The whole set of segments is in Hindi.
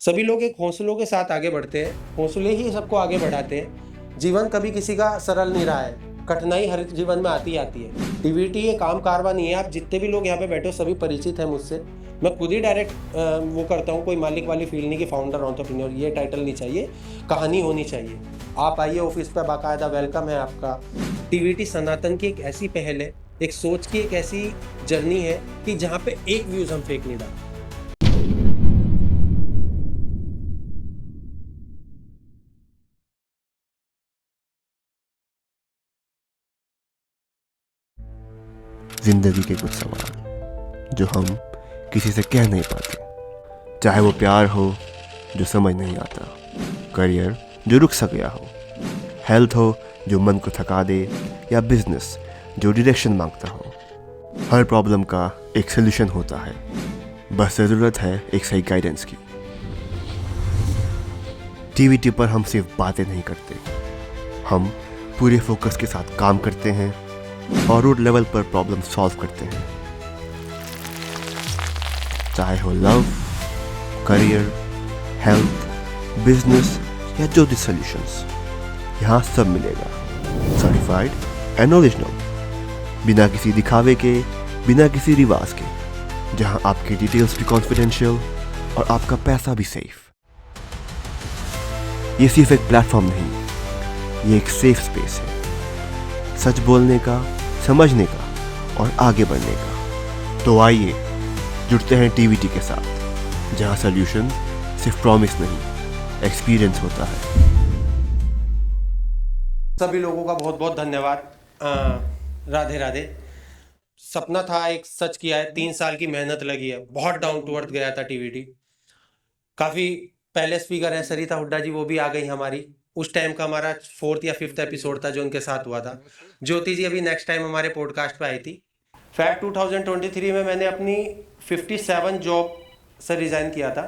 सभी लोग एक हौसलों के साथ आगे बढ़ते हैं, हौसले ही सबको आगे बढ़ाते हैं। जीवन कभी किसी का सरल नहीं रहा है, कठिनाई हर जीवन में आती आती है। टीवीटी ये काम कारवा नहीं है। आप जितने भी लोग यहाँ पे बैठे हो सभी परिचित हैं मुझसे। मैं खुद ही डायरेक्ट वो करता हूँ, कोई मालिक वाली फील नहीं कि फाउंडर एंटरप्रेन्योर ये टाइटल नहीं चाहिए, कहानी होनी चाहिए। आप आइए ऑफिस पर, बाकायदा वेलकम है आपका। टीवीटी सनातन की एक ऐसी पहल है, एक सोच की एक ऐसी जर्नी है कि जहाँ पे एक व्यूज हम फेक नहीं डालते। जिंदगी के कुछ सवाल जो हम किसी से कह नहीं पाते, चाहे वो प्यार हो जो समझ नहीं आता, करियर जो रुक सा गया हो, हेल्थ हो जो मन को थका दे, या बिजनेस जो डायरेक्शन मांगता हो। हर प्रॉब्लम का एक सोल्यूशन होता है, बस ज़रूरत है एक सही गाइडेंस की। टीवीटी पर हम सिर्फ बातें नहीं करते, हम पूरे फोकस के साथ काम करते हैं और रूट लेवल पर प्रॉब्लम सॉल्व करते हैं। चाहे हो लव, करियर, हेल्थ, बिजनेस या जो भी सॉल्यूशंस, यहाँ सब मिलेगा। सर्टिफाइड एंड ओरिजिनल, बिना किसी दिखावे के, बिना किसी रिवाज के, जहाँ आपकी डिटेल्स भी कॉन्फिडेंशियल और आपका पैसा भी सेफ। ये सिर्फ एक प्लेटफॉर्म नहीं, ये एक सेफ स्पेस है, सच बोलने का, समझने का और आगे बढ़ने का। तो आइए जुड़ते हैं टीवीटी के साथ, जहां सॉल्यूशन सिर्फ प्रॉमिस नहीं, एक्सपीरियंस होता है। सभी लोगों का बहुत बहुत धन्यवाद। राधे राधे। सपना था, एक सच किया है। 3 साल की मेहनत लगी है, बहुत डाउन टू अर्थ गया था टीवीटी। काफी पहले स्पीकर है सरिता हुड्डा जी, वो भी आ गई हमारी। उस टाइम का हमारा 4th या 5th एपिसोड था जो उनके साथ हुआ था। ज्योति जी अभी नेक्स्ट टाइम हमारे पॉडकास्ट पे आई थी। फैक्ट 2023 में मैंने अपनी 57 जॉब से रिजाइन किया था।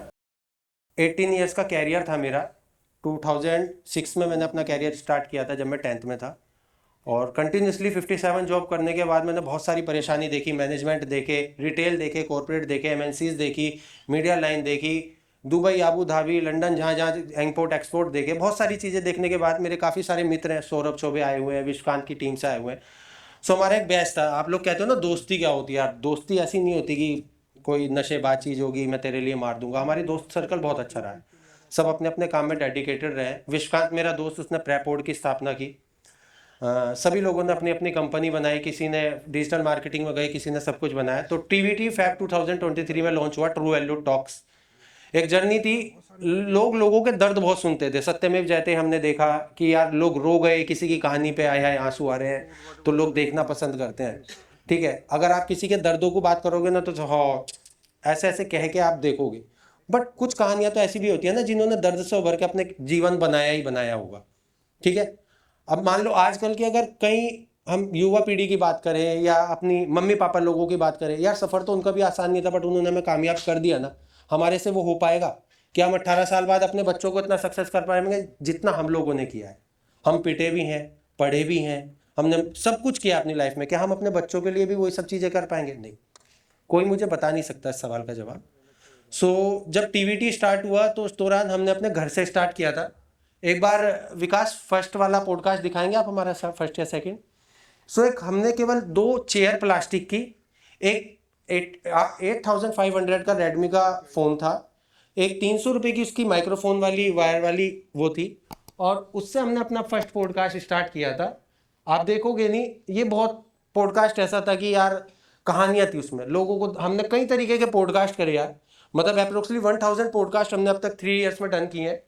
18 ईयर्स का कैरियर था मेरा। 2006 में मैंने अपना कैरियर स्टार्ट किया था जब मैं 10th में था। और कंटिन्यूसली 57 जॉब करने के बाद मैंने बहुत सारी परेशानी देखी, मैनेजमेंट देखे, रिटेल देखे, कॉर्पोरेट देखे, एमएनसीज देखी, मीडिया लाइन देखी, दुबई, आबू धाबी, लंदन, जहाँ जहाँ इंपोर्ट एक्सपोर्ट देखे। बहुत सारी चीज़ें देखने के बाद मेरे काफ़ी सारे मित्र हैं, सौरभ चौबे आए हुए हैं, विश्वकांत की टीम से आए हुए हैं। सो हमारा एक बैच था। आप लोग कहते हो ना दोस्ती क्या होती है यार, दोस्ती ऐसी नहीं होती कि कोई नशेबाज चीज़ होगी मैं तेरे लिए मार दूंगा। हमारी दोस्त सर्कल बहुत अच्छा रहा है, सब अपने अपने काम में डेडिकेटेड रहे। विश्वकांत मेरा दोस्त, उसने प्रेपोर्ड की स्थापना की। सभी लोगों ने अपनी अपनी कंपनी बनाई, किसी ने डिजिटल मार्केटिंग में गए, किसी ने सब कुछ बनाया। तो टीवीटी फैक्ट 2023 में लॉन्च हुआ, ट्रू वैल्यू टॉक्स। एक जर्नी थी। लोग लोगों के दर्द बहुत सुनते थे। सत्यमेव जयते हमने देखा कि यार लोग रो गए, किसी की कहानी पे आए हैं आंसू आ रहे हैं, तो लोग देखना पसंद करते हैं। ठीक है, अगर आप किसी के दर्दों को बात करोगे ना तो हाँ ऐसे ऐसे कह के आप देखोगे। बट कुछ कहानियां तो ऐसी भी होती है ना जिन्होंने दर्द से उभर के अपने जीवन बनाया ही बनाया होगा। ठीक है, अब मान लो आजकल की अगर कहीं हम युवा पीढ़ी की बात करें या अपनी मम्मी पापा लोगों की बात करें, यार सफर तो उनका भी आसान नहीं था, बट उन्होंने हमें कामयाब कर दिया ना। हमारे से वो हो पाएगा क्या? हम 18 साल बाद अपने बच्चों को इतना सक्सेस कर पाएंगे जितना हम लोगों ने किया है? हम पिटे भी हैं, पढ़े भी हैं, हमने सब कुछ किया अपनी लाइफ में, क्या हम अपने बच्चों के लिए भी वही सब चीज़ें कर पाएंगे? नहीं, कोई मुझे बता नहीं सकता इस सवाल का जवाब। जब टीवीटी स्टार्ट हुआ तो उस दौरान हमने अपने घर से स्टार्ट किया था। एक बार विकास फर्स्ट वाला पॉडकास्ट दिखाएंगे आप हमारा, फर्स्ट या सेकंड? एक हमने केवल 2 चेयर प्लास्टिक की, एक 8500 का रेडमी का फ़ोन था, एक 300 रुपये की उसकी माइक्रोफोन वाली वायर वाली वो थी, और उससे हमने अपना फर्स्ट पॉडकास्ट स्टार्ट किया था। आप देखोगे नहीं, ये बहुत पॉडकास्ट ऐसा था कि यार कहानियाँ थी उसमें। लोगों को हमने कई तरीके के पॉडकास्ट करे यार, मतलब अप्रोक्सीमेटली 1000 पॉडकास्ट हमने अब तक 3 इयर्स में डन किए हैं।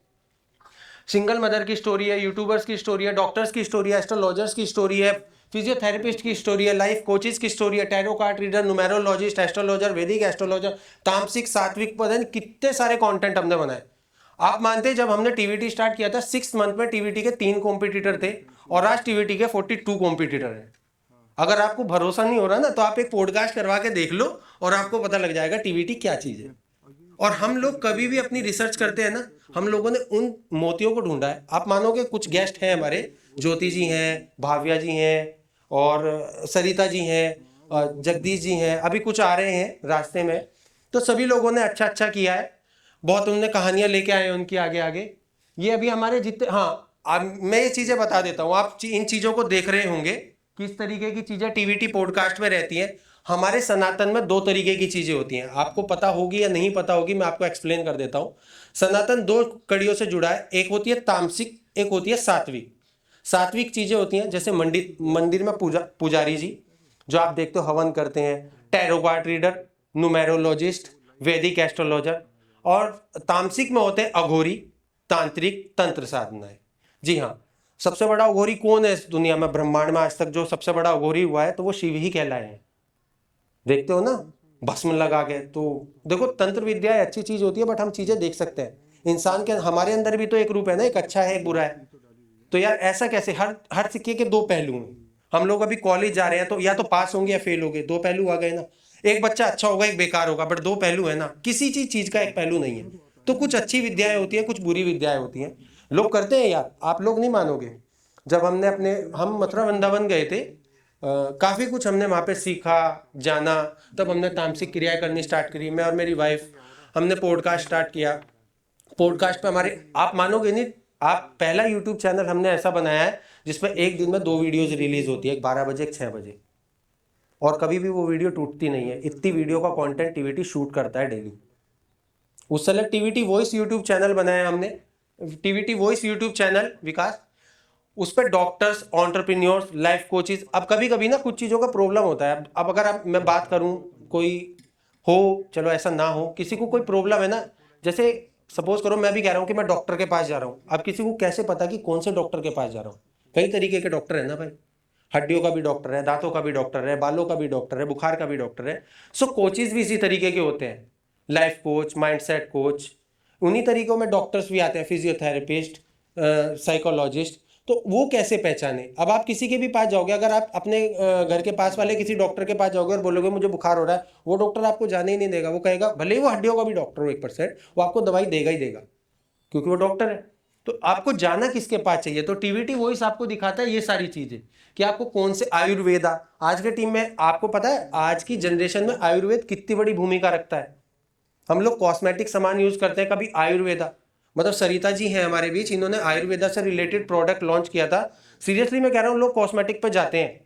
सिंगल मदर की स्टोरी है, यूट्यूबर्स की स्टोरी है, डॉक्टर्स की स्टोरी है, एस्ट्रोलॉजर्स की स्टोरी है, फिजियोथेरेपिस्ट की स्टोरी है, लाइफ कोचेस की स्टोरी है, tarot card reader, numerologist, astrologer, वैदिक एस्ट्रोलॉजर, तामसिक, सात्विक, पता नहीं कितने सारे कंटेंट हमने बनाए। आप मानते हैं जब हमने टीवीटी स्टार्ट किया था 6 मंथ में टीवीटी के 3 कॉम्पिटिटर थे, और आज टीवीटी के 42 कॉम्पिटिटर हैं। अगर आपको भरोसा नहीं हो रहा ना तो आप एक पॉडकास्ट करवा के देख लो और आपको पता लग जाएगा टीवीटी क्या चीज है। और हम लोग कभी भी अपनी रिसर्च करते हैं ना, हम लोगों ने उन मोतियों को ढूंढा है। आप मानोगे कुछ गेस्ट हैं हमारे, ज्योति जी हैं, भाव्या जी हैं, और सरिता जी हैं, जगदीश जी हैं, अभी कुछ आ रहे हैं रास्ते में। तो सभी लोगों ने अच्छा अच्छा किया है। बहुत उनने कहानियां लेके आए हैं उनकी आगे आगे। ये अभी हमारे जितने, हाँ मैं ये चीजें बता देता हूँ, आप इन चीजों को देख रहे होंगे किस तरीके की चीजें टीवीटी पॉडकास्ट में रहती हैं। हमारे सनातन में दो तरीके की चीजें होती हैं, आपको पता होगी या नहीं पता होगी, मैं आपको एक्सप्लेन कर देता हूँ। सनातन दो कड़ियों से जुड़ा है, एक होती है तामसिक, एक होती है सात्विक। सात्विक चीजें होती हैं जैसे मंदिर में पुजारी जी जो आप देखते हो हवन करते हैं, टैरो कार्ड रीडर, न्यूमेरोलॉजिस्ट, वैदिक एस्ट्रोलॉजर। और तामसिक में होते हैं अघोरी, तांत्रिक, तंत्र साधनाएं। जी हाँ, सबसे बड़ा अघोरी कौन है इस दुनिया में, ब्रह्मांड में आज तक जो सबसे बड़ा अघोरी हुआ है तो वो शिव ही कहलाए हैं। देखते हो ना भस्म लगा के। तो देखो तंत्र विद्या अच्छी चीज होती है, बट हम चीजें देख सकते हैं। इंसान के हमारे अंदर भी तो एक रूप है ना, एक अच्छा है एक बुरा है। तो यार ऐसा कैसे, हर सिक्के के दो पहलू हैं। हम लोग अभी कॉलेज जा रहे हैं तो या तो पास होंगे या फेल होंगे, दो पहलू आ गए ना। एक बच्चा अच्छा होगा एक बेकार होगा, बट दो पहलू है ना, किसी चीज का एक पहलू नहीं है। तो कुछ अच्छी विद्याएं होती है, कुछ बुरी विद्याएं होती हैं। लोग करते हैं यार, आप लोग नहीं मानोगे। जब हम मथुरा वृंदावन गए थे, काफी कुछ हमने वहां पे सीखा जाना। तब हमने तामसिक क्रियाएं करनी स्टार्ट करी, मैं और मेरी वाइफ। हमने पॉडकास्ट स्टार्ट किया। पॉडकास्ट पे हमारे, आप मानोगे नहीं, आप पहला यूट्यूब चैनल हमने ऐसा बनाया है जिसमें एक दिन में 2 वीडियोस रिलीज होती है, एक 12 बजे एक 6 बजे। और कभी भी वो वीडियो टूटती नहीं है, इतनी वीडियो का कंटेंट टीवीटी शूट करता है डेली। उस समय टीवीटी वॉइस यूट्यूब चैनल बनाया हमने, टीवीटी वॉइस यूट्यूब चैनल विकास। उस पर डॉक्टर्स, एंटरप्रेन्योर्स, लाइफ कोचेस। अब कभी कभी ना कुछ चीज़ों का प्रॉब्लम होता है। अब अगर मैं बात करूं, कोई हो, चलो ऐसा ना हो, किसी को कोई प्रॉब्लम है ना, जैसे सपोज करो मैं भी कह रहा हूं कि मैं डॉक्टर के पास जा रहा हूं। अब किसी को कैसे पता कि कौन से डॉक्टर के पास जा रहा हूं? कई तरीके के डॉक्टर है ना भाई, हड्डियों का भी डॉक्टर है, दांतों का भी डॉक्टर है, बालों का भी डॉक्टर है, बुखार का भी डॉक्टर है। सो कोचेज भी इसी तरीके के होते हैं, लाइफ कोच, माइंडसेट कोच। उन्हीं तरीकों में डॉक्टर्स भी आते हैं, फिजियोथेरेपिस्ट, साइकोलॉजिस्ट। तो वो कैसे पहचाने? अब आप किसी के भी पास जाओगे, अगर आप अपने घर के पास वाले किसी डॉक्टर के पास जाओगे और बोलोगे मुझे बुखार हो रहा है, वो डॉक्टर आपको जाने ही नहीं देगा। वो कहेगा, भले ही वो हड्डियों का भी डॉक्टर हो 1%, वो आपको दवाई देगा ही देगा, क्योंकि वो डॉक्टर है। तो आपको जाना किसके पास चाहिए? तो टीवीटी वॉइस आपको दिखाता है ये सारी चीजें, कि आपको कौन से आयुर्वेदा। आज के टीम में आपको पता है आज की जनरेशन में आयुर्वेद कितनी बड़ी भूमिका रखता है। हम लोग कॉस्मेटिक सामान यूज करते हैं, कभी आयुर्वेदा, मतलब सरिता जी हैं हमारे बीच, इन्होंने आयुर्वेदा से रिलेटेड प्रोडक्ट लॉन्च किया था। सीरियसली मैं कह रहा हूँ, लोग कॉस्मेटिक पे जाते हैं,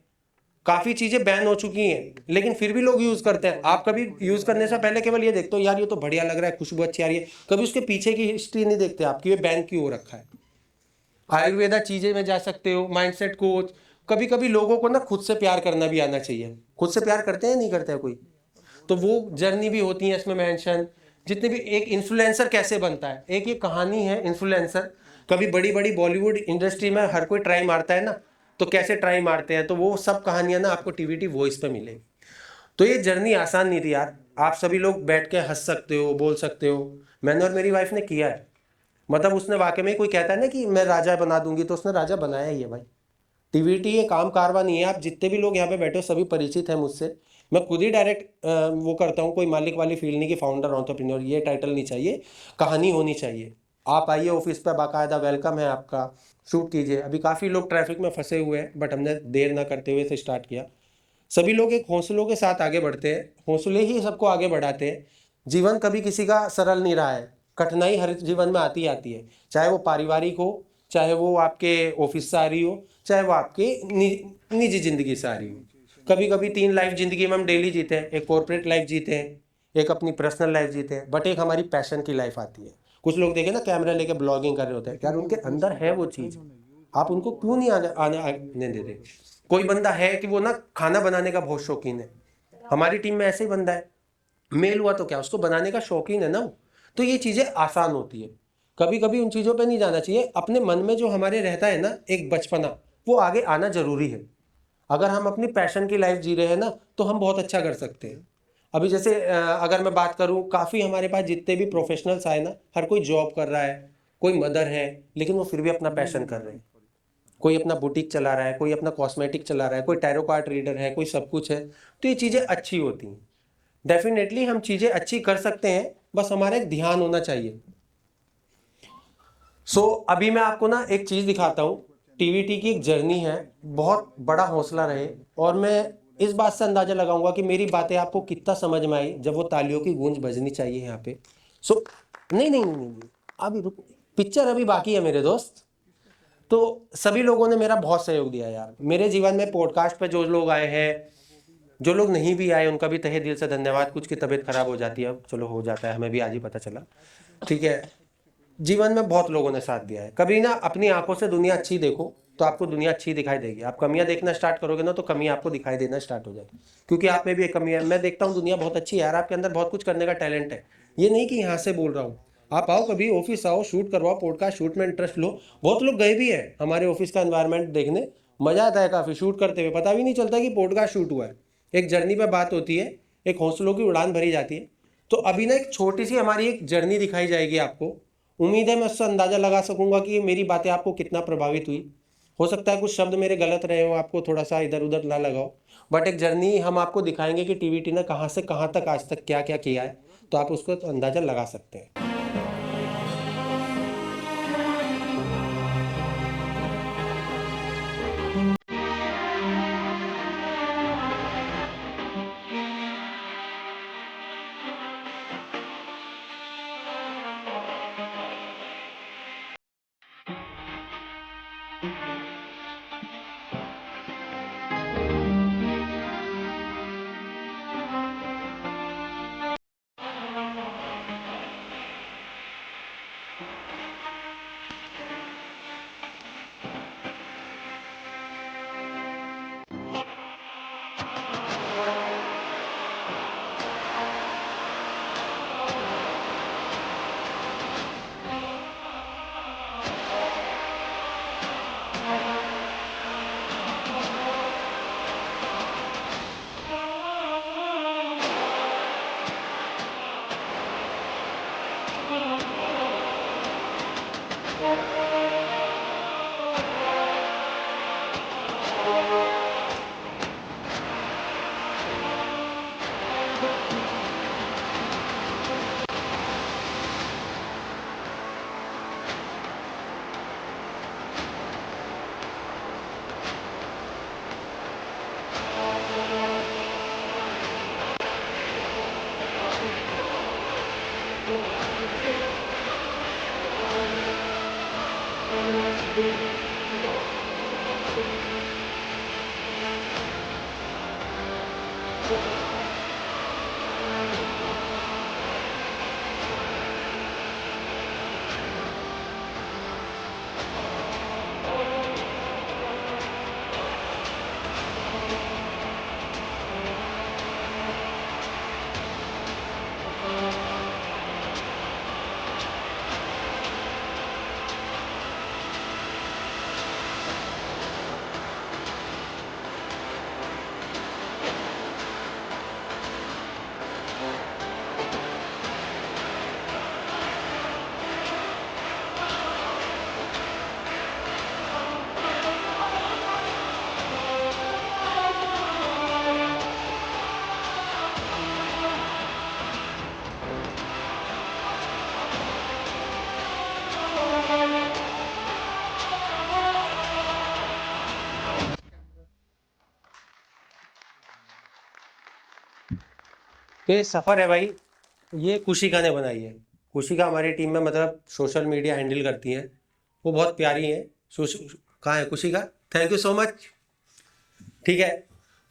काफी चीजें बैन हो चुकी हैं, लेकिन फिर भी लोग यूज करते हैं। आप कभी यूज करने से पहले केवल ये देखते हो, यार ये तो बढ़िया लग रहा है, खुशबू अच्छी आ रही है, कभी उसके पीछे की हिस्ट्री नहीं देखते आपकी, ये बैन क्यों हो रखा है। आयुर्वेदा चीजें में जा सकते हो, माइंडसेट कोच। कभी कभी लोगों को ना खुद से प्यार करना भी आना चाहिए। खुद से प्यार करते हैं नहीं करते हैं कोई? तो वो जर्नी भी होती है इसमें मेंशन। जितने भी, एक इन्फ्लुएंसर कैसे बनता है, एक ये कहानी है इन्फ्लुएंसर। कभी बड़ी बड़ी बॉलीवुड इंडस्ट्री में हर कोई ट्राई मारता है ना, तो कैसे ट्राई मारते हैं, तो वो सब कहानियां ना आपको टीवीटी वॉइस पे मिलेगी। तो ये जर्नी आसान नहीं थी यार। आप सभी लोग बैठ के हंस सकते हो, बोल सकते हो, मैंने और मेरी वाइफ ने किया है। मतलब उसने वाकई में, कोई कहता है ना कि मैं राजा बना दूंगी, तो उसने राजा बनाया ही है भाई। टीवीटी ये काम कारवा नहीं है। आप जितने भी लोग यहाँ पे बैठे हो सभी परिचित हैं मुझसे। मैं खुद ही डायरेक्ट वो करता हूँ, कोई मालिक वाली फील नहीं कि फाउंडर एंटरप्रेन्योर, ये टाइटल नहीं चाहिए, कहानी होनी चाहिए। आप आइए ऑफिस पे, बाकायदा वेलकम है आपका, शूट कीजिए। अभी काफ़ी लोग ट्रैफिक में फंसे हुए हैं, बट हमने देर ना करते हुए से स्टार्ट किया। सभी लोग एक हौसलों के साथ आगे बढ़ते हैं, हौसले ही सबको आगे बढ़ाते हैं। जीवन कभी किसी का सरल नहीं रहा है, कठिनाई हर जीवन में आती आती है, चाहे वो पारिवारिक हो, चाहे वो आपके ऑफिस से आ रही हो, चाहे वो आपके निजी जिंदगी से आ रही हो। कभी कभी 3 लाइफ जिंदगी में हम डेली जीते हैं, एक कॉर्पोरेट लाइफ जीते हैं, एक अपनी पर्सनल लाइफ जीते हैं, बट एक हमारी पैशन की लाइफ आती है। कुछ लोग देखे ना कैमरा लेके ब्लॉगिंग कर रहे होते हैं, यार उनके अंदर है वो चीज़, आप उनको क्यों नहीं आने देते? कोई बंदा है कि वो ना खाना बनाने का बहुत शौकीन है, हमारी टीम में ऐसे ही बंदा है, मेल हुआ तो क्या, उसको बनाने का शौकीन है ना वो। तो ये चीज़ें आसान होती है। कभी कभी उन चीज़ों पे नहीं जाना चाहिए। अपने मन में जो हमारे रहता है ना एक बचपना, वो आगे आना जरूरी है। अगर हम अपनी पैशन की लाइफ जी रहे हैं ना, तो हम बहुत अच्छा कर सकते हैं। अभी जैसे अगर मैं बात करूं, काफ़ी हमारे पास जितने भी प्रोफेशनल्स आए ना, हर कोई जॉब कर रहा है, कोई मदर है, लेकिन वो फिर भी अपना पैशन कर रहे हैं। कोई अपना बुटीक चला रहा है, कोई अपना कॉस्मेटिक चला रहा है, कोई टैरो कार्ड रीडर है, कोई सब कुछ है। तो ये चीज़ें अच्छी होती हैं। डेफिनेटली हम चीज़ें अच्छी कर सकते हैं, बस हमारा एक ध्यान होना चाहिए। अभी मैं आपको ना एक चीज़ दिखाता हूँ। टीवीटी की एक जर्नी है, बहुत बड़ा हौसला रहे। और मैं इस बात से अंदाजा लगाऊंगा कि मेरी बातें आपको कितना समझ में आई, जब वो तालियों की गूंज बजनी चाहिए यहाँ पे। नहीं नहीं नहीं नहीं, अभी रुक, पिक्चर अभी बाकी है मेरे दोस्त। तो सभी लोगों ने मेरा बहुत सहयोग दिया यार मेरे जीवन में। पॉडकास्ट पे जो लोग आए हैं, जो लोग नहीं भी आए, उनका भी तहे दिल से धन्यवाद। कुछ की तबीयत खराब हो जाती है, अब चलो हो जाता है, हमें भी आज ही पता चला, ठीक है। जीवन में बहुत लोगों ने साथ दिया है। कभी ना अपनी आंखों से दुनिया अच्छी देखो तो आपको दुनिया अच्छी दिखाई देगी। आप कमियां देखना स्टार्ट करोगे ना तो कमियां आपको दिखाई देना स्टार्ट हो जाएगी, क्योंकि आप में भी एक कमी है। मैं देखता हूँ दुनिया बहुत अच्छी है यार, आपके अंदर बहुत कुछ करने का टैलेंट है। ये नहीं कि यहाँ से बोल रहा हूँ, आप आओ कभी ऑफिस आओ, शूट करवाओ, पॉडकास्ट शूट में इंटरेस्ट लो। बहुत लोग गए भी है हमारे ऑफिस का एनवायरनमेंट देखने, मजा आता है काफी शूट करते हुए, पता भी नहीं चलता कि पॉडकास्ट शूट हुआ है। एक जर्नी पे बात होती है, एक हौसलों की उड़ान भरी जाती है। तो अभी ना एक छोटी सी हमारी एक जर्नी दिखाई जाएगी आपको। उम्मीद है मैं उससे अंदाजा लगा सकूंगा कि मेरी बातें आपको कितना प्रभावित हुई। हो सकता है कुछ शब्द मेरे गलत रहे हो, आपको थोड़ा सा इधर उधर ना लगाओ, बट एक जर्नी हम आपको दिखाएंगे कि टीवीटी ने कहाँ से कहाँ तक आज तक क्या क्या किया है, तो आप उसको अंदाजा लगा सकते हैं। तो ये सफर है भाई, ये कुशिका ने बनाई है। कुशिका हमारी टीम में मतलब सोशल मीडिया हैंडल करती हैं, वो बहुत प्यारी है। कहाँ है Kushika? Thank you so much. ठीक है,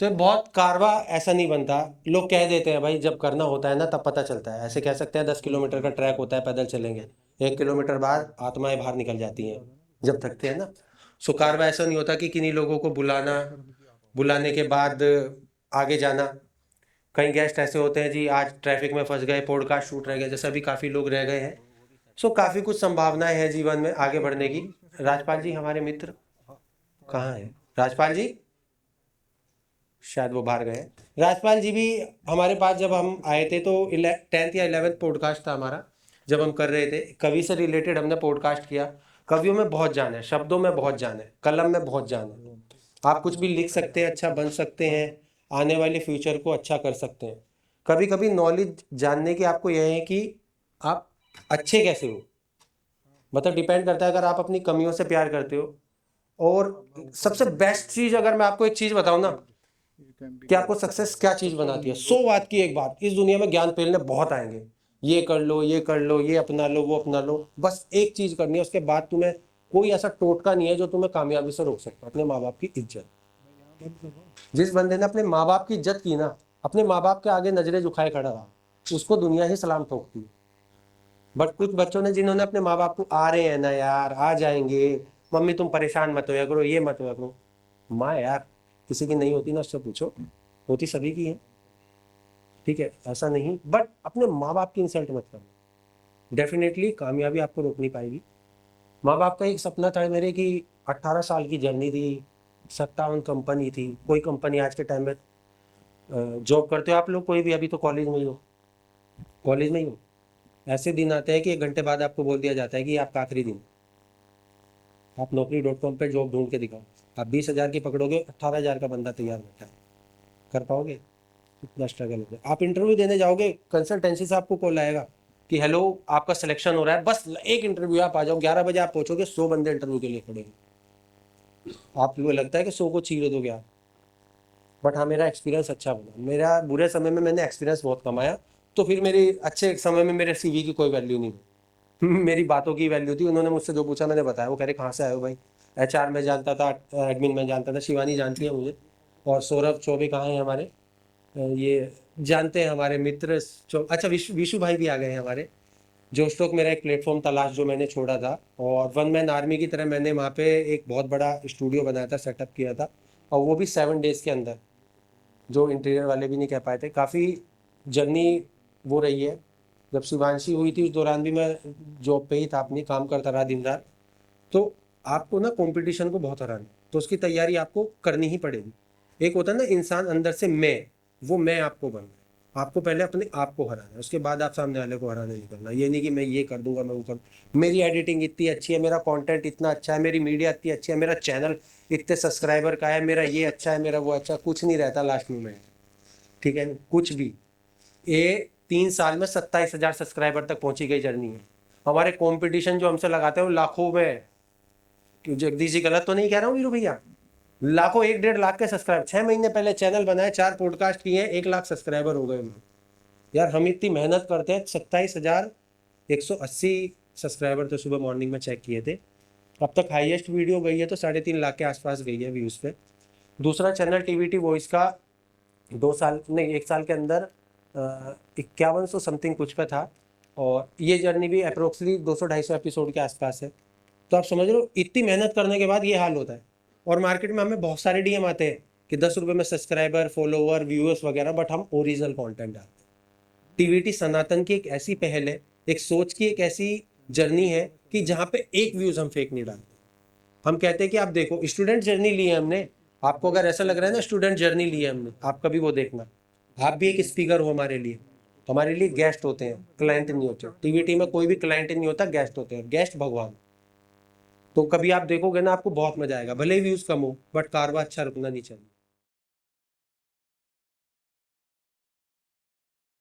तो ये बहुत कारवा ऐसा नहीं बनता। लोग कह देते हैं भाई, जब करना होता है ना तब पता चलता है। ऐसे कह सकते हैं 10 किलोमीटर का ट्रैक होता है, पैदल चलेंगे, 1 किलोमीटर बाद आत्माएं बाहर निकल जाती हैं जब थकते हैं ना। सो कारवा ऐसा नहीं होता कि किन्हीं लोगों को बुलाना, बुलाने के बाद आगे जाना। कई गेस्ट ऐसे होते हैं जी, आज ट्रैफिक में फंस गए, पॉडकास्ट शूट रह गया, जैसे अभी काफ़ी लोग रह गए हैं। सो काफ़ी कुछ संभावनाएं हैं जीवन में आगे बढ़ने की। राजपाल जी हमारे मित्र कहाँ है? राजपाल जी शायद वो बाहर गए। राजपाल जी भी हमारे पास जब हम आए थे तो 10th या 11th पॉडकास्ट था हमारा, जब हम कर रहे थे कवि से रिलेटेड हमने पॉडकास्ट किया। कवियों में बहुत जान है, शब्दों में बहुत जान है, कलम में बहुत जान है। आप कुछ भी लिख सकते हैं, अच्छा बन सकते हैं, आने वाले फ्यूचर को अच्छा कर सकते हैं। कभी कभी नॉलेज जानने की आपको यह है कि आप अच्छे कैसे हो, मतलब डिपेंड करता है। अगर आप अपनी कमियों से प्यार करते हो, और सबसे बेस्ट चीज अगर मैं आपको एक चीज बताऊं ना कि आपको सक्सेस क्या चीज बनाती है, 100 बात की एक बात, इस दुनिया में ज्ञान फैलने बहुत आएंगे, ये कर लो, ये कर लो, ये अपना लो, वो अपना लो, बस एक चीज करनी है, उसके बाद तुम्हें कोई ऐसा टोटका नहीं है जो तुम्हें कामयाबी से रोक सकता, अपने माँ बाप की इज्जत। जिस बंदे ने अपने माँ बाप की इज्जत की ना, अपने माँ बाप के आगे नजरें झुकाए खड़ा रहा, उसको दुनिया ही सलाम ठोकती है। बट कुछ बच्चों ने जिन्होंने अपने माँ बाप को, आ रहे हैं ना यार, आ जाएंगे, मम्मी तुम परेशान मत होया करो, ये मत होया करो। माँ यार किसी की नहीं होती ना, उससे पूछो, होती सभी की है, ठीक है, ऐसा नहीं, बट अपने माँ बाप की इंसल्ट मत करना, डेफिनेटली कामयाबी आपको रोक नहीं पाएगी। माँ बाप का एक सपना था मेरे कि 18 साल की जर्नी थी, 57 कंपनी थी, कोई कंपनी आज के टाइम में जॉब करते हो आप लोग, कोई भी अभी तो कॉलेज में ही हो, कॉलेज में ही हो, ऐसे दिन आते हैं कि 1 घंटे बाद आपको बोल दिया जाता है कि आपका आखिरी दिन, आप naukri.com पे जॉब ढूंढ के दिखाओ, आप 20,000 की पकड़ोगे, 18,000 का बंदा तैयार बैठा है, कर पाओगे? इतना स्ट्रगल हो गया। आप इंटरव्यू देने जाओगे, कंसल्टेंसी से आपको कॉल आएगा कि हेलो आपका सिलेक्शन हो रहा है, बस एक इंटरव्यू, आप आ जाओ, 11 बजे आप पहुंचोगे, 100 बंदे इंटरव्यू के लिए खड़े हैं, आपको लगता है कि 100 को चीरे दोगे आप। बट हाँ, मेरा एक्सपीरियंस अच्छा बना, मेरा बुरे समय में मैंने एक्सपीरियंस बहुत कमाया, तो फिर मेरी अच्छे समय में मेरे सीवी की कोई वैल्यू नहीं थी। मेरी बातों की वैल्यू थी, उन्होंने मुझसे जो पूछा मैंने बताया, वो कह रहे कहाँ से आए हो भाई, एचआर में जानता था, एडमिन में जानता था, शिवानी जानती है मुझे, और सौरभ चौबे कहाँ हैं हमारे, ये जानते हैं हमारे मित्र, अच्छा विशु भाई भी आ गए हैं हमारे। जो स्टॉक मेरा एक प्लेटफॉर्म तलाश जो मैंने छोड़ा था, और वन मैन आर्मी की तरह मैंने वहाँ पे एक बहुत बड़ा स्टूडियो बनाया था, सेटअप किया था, और वो भी 7 डेज के अंदर, जो इंटीरियर वाले भी नहीं कह पाए थे। काफ़ी जर्नी वो रही है। जब शिवांशी हुई थी उस दौरान भी मैं जॉब पे ही था, अपनी काम करता रहा दिन रात। तो आपको ना कंपटीशन को बहुत हराना, तो उसकी तैयारी आपको करनी ही पड़ेगी। एक होता है ना इंसान अंदर से मैं आपको बनना है, आपको पहले अपने आप को हराना है, उसके बाद आप सामने वाले को हराने निकलना। ये नहीं कि मैं ये कर दूंगा, मैं वो कर, मेरी एडिटिंग इतनी अच्छी है, मेरा कंटेंट इतना अच्छा है, मेरी मीडिया इतनी अच्छी है, मेरा चैनल इतने सब्सक्राइबर का है, मेरा ये अच्छा है, मेरा वो अच्छा, कुछ नहीं रहता लास्ट में, ठीक है, कुछ भी। ये 3 साल में 27,000 सब्सक्राइबर तक पहुंची गई जर्नी है। हमारे कंपटीशन जो हमसे लगाते हैं वो लाखों में है। क्यों जगदीश जी, गलत तो नहीं कह रहा हूँ वीरू भैया? लाखों, 1-1.5 लाख के सब्सक्राइबर, 6 महीने पहले चैनल बनाए, 4 पॉडकास्ट किए, 1 लाख सब्सक्राइबर हो गए। यार हम इतनी मेहनत करते हैं, 27,180 सब्सक्राइबर तो सुबह मॉर्निंग में चेक किए थे। अब तक हाईएस्ट वीडियो गई है तो 3.5 लाख के आसपास गई है व्यूज पे। दूसरा चैनल टीवीटी वॉइस का 2 साल नहीं 1 साल के अंदर 5100 समथिंग कुछ पे था, और ये जर्नी भी अप्रोक्सीमेटली 200-250 एपिसोड के आसपास है। तो आप समझ लो इतनी मेहनत करने के बाद ये हाल होता है। और मार्केट में हमें बहुत सारे डीएम आते हैं कि 10 रुपये में सब्सक्राइबर, फॉलोवर, व्यूअर्स वगैरह, बट हम ओरिजिनल कॉन्टेंट डालते हैं। टीवीटी सनातन की एक ऐसी पहल है, एक सोच की एक ऐसी जर्नी है कि जहाँ पे एक व्यूज हम फेक नहीं डालते। हम कहते हैं कि आप देखो स्टूडेंट जर्नी ली है हमने, आपको अगर ऐसा लग रहा है ना स्टूडेंट जर्नी ली है हमने, आप कभी वो देखना, आप भी एक स्पीकर हो हमारे लिए, हमारे लिए गेस्ट होते हैं, क्लाइंट नहीं होते। टीवीटी में कोई भी क्लाइंट नहीं होता, गेस्ट होते हैं, गेस्ट भगवान। तो कभी आप देखोगे ना, आपको बहुत मजा आएगा, भले ही व्यूज कम हो, बट कारवा अच्छा रुकना नहीं चाहिए।